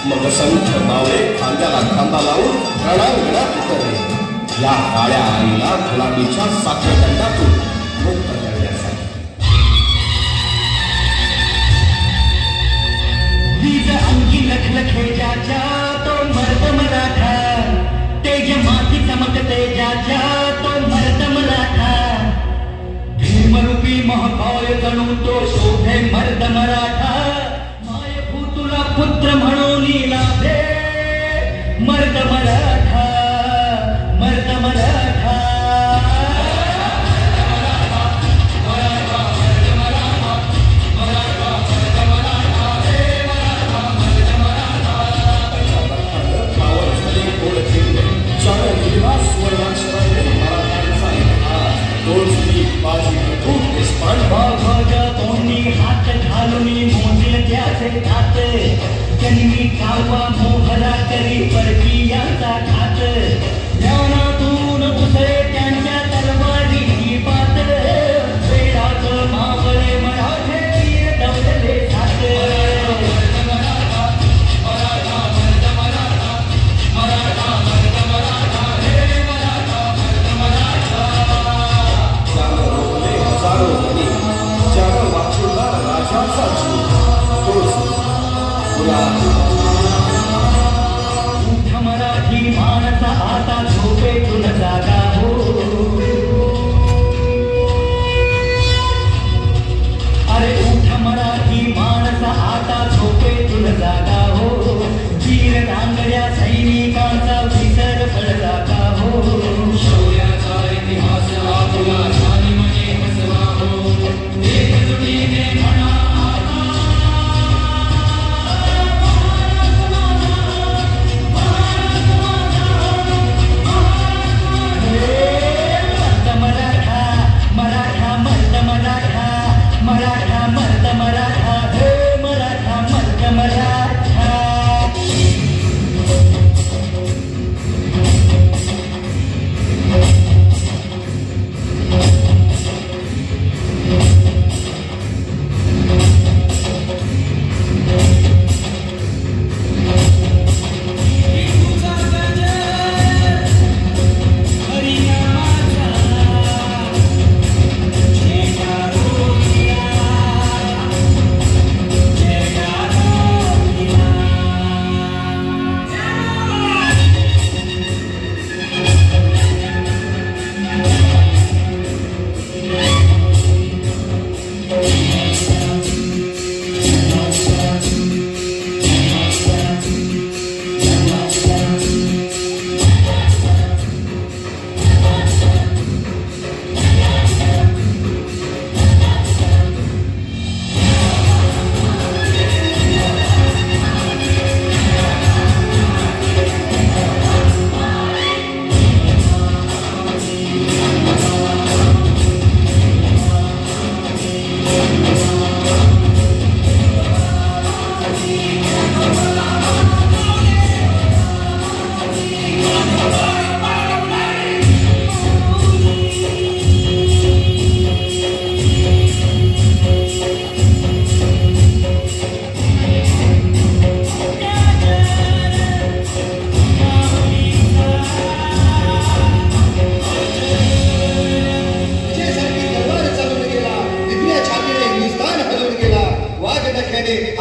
मग संथ मावळे खांद्याला खांदा लावून रणांगणात उतरले या काळ्या आईला गुलाबीच्या साखळदंडातून मुक्त करण्यासाठी. वीज अंगी लखलखे ज्याच्या तो मर्द मराठा, तेज माती चमकते ज्याच्या तो मर्द मराठा, भीमरूपी महाकाय जणू तो शोभे मर्द मराठा, मायभूतुला पुत्र म्हणून लाभे मर्द मराठा, मर्द मराठा. हात घालून मोजिल त्याचे खात, जन्मी कावा मोहरा करी परकीयांचा घात, ज्ञानातून उसळे त्यांच्या तलवारीची पात, वेळात मावळे मराठे दवडले सात. उठ मराठी माणसा आता झोपेतून जागा हो, अरे उठ मराठी माणसा आता झोपेतून जागा हो, वीर रांगड्या सैनिकांचा विसर पडला का हो, शौर्याचा इतिहास आपला झाली म्हणे हसवा हो, एकजुटीने म्हणा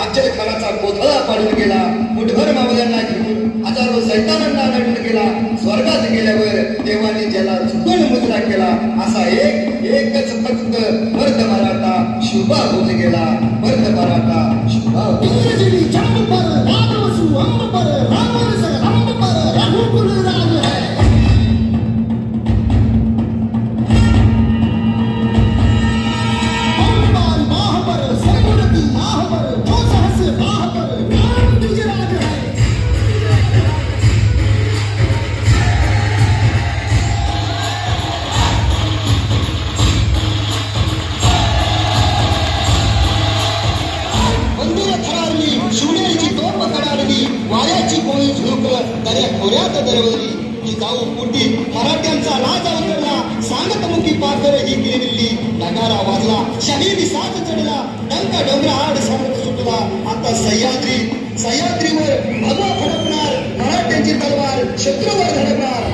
अफजल खानाचा कोथळा पाडून गेला, मुठभर मावल्यांना घेऊन हजारो सैतानांना नटून गेला, स्वर्गात गेल्यावर देवाने ज्याला चुकून मुजरा केला, असा एकच फक्त मर्द मराठा शुभा होऊन गेला, मर्द मराठा शुभा दरवली की जाऊ पोटी मराठ्यांचा राज अवतरला, सांगत मुखी पाकर ही गिरविल्ली, नगारा वाजला, शहीदी साथ चढला, डंका डोंगरा आड सांगत सुटला, आता सह्याद्री सह्याद्रीवर भगवा फडकणार मराठ्यांची तलवार शत्रूवर धडकणार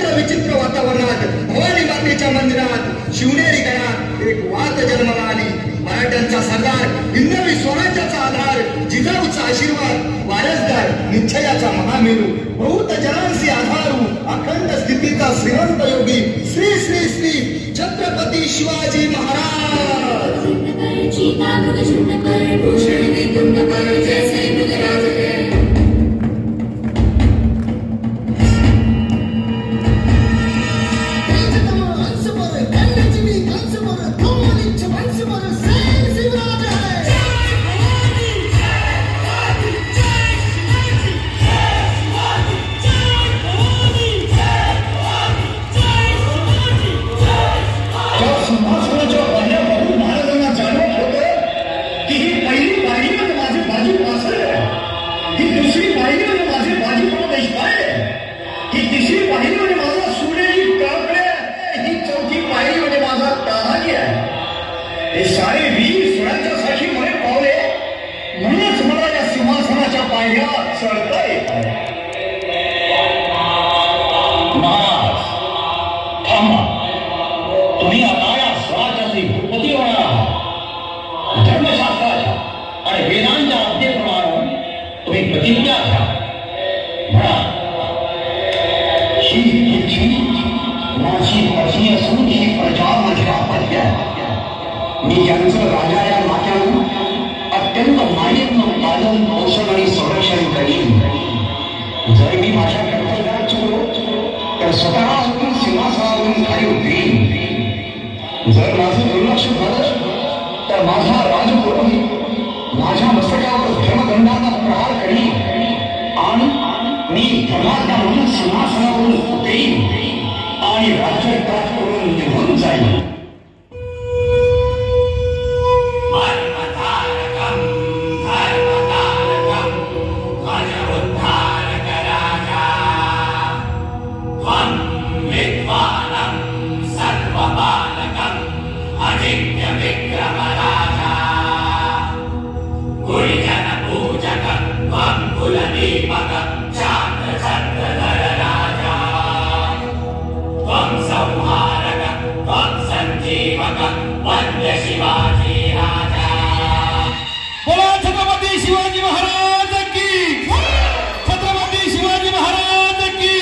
विचित्र वातावरणात भवानी मातेच्या मंदिरात शिवनेरी गडात एक वात जन्माला आली. मराठ्यांचा सरदार, हिंदवी स्वराज्याचा आधार, जिजाऊचा आशीर्वाद, वारसदार, निश्चयाचा महामेरू, बहुत जनांसी आधारू, अखंड स्थितीचा श्रीमंत योगी, श्री श्री श्री छत्रपती शिवाजी महाराज. सारे वीर स्वराज्यासाठी मरे पावले, म्हणूनच मला या सिंहासनाच्या पायऱ्या चढता येत आहे. महाराज थांबा, तुम्ही आता या स्वराज्याचे भूपती होणार आहात. धर्मशास्त्राच्या आणि वेदांच्या आज्ञेप्रमाणे तुम्ही प्रतिज्ञा घ्या. म्हणा, ही पृथ्वी माझी पत्नी असून ही प्रजा माझ्या पत्नी आहे. मी यांचं राजा या नात्यानं अत्यंत मायेनं पालन पोषण आणि संरक्षण करीन. जर मी माझ्या कर्तव्यात चुकलो तर स्वतः होऊन सिंहासनावरून खाली उतरीन. जर माझं दुर्लक्ष झालं तर माझा राजपुरोहित माझ्या मस्तकावर धर्मदंडाचा प्रहार करीन आणि मी धर्माज्ञा म्हणून सिंहासनावरून उतरीन आणि राज्य प्राप्त करून निघून जाईल. बोला छत्रपती शिवाजी महाराज की, छत्रपती शिवाजी महाराज की.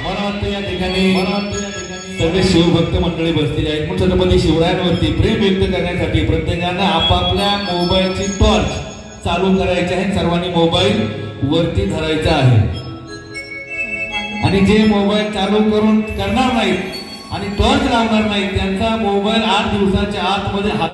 मनात या ठिकाणी सर्व शिवभक्त मंडळी बसलेली आहेत. म्हणून छत्रपती शिवरायांवरती प्रेम व्यक्त करण्यासाठी प्रत्येकानं आपापल्या मोबाईलची टॉर्च चालू करायची आहे. सर्वांनी मोबाईल वरती धरायचा आहे आणि जे मोबाईल चालू करून करणार नाहीत आणि टॉर्च लावणार नाहीत त्यांचा मोबाईल 8 दिवसाच्या आतमध्ये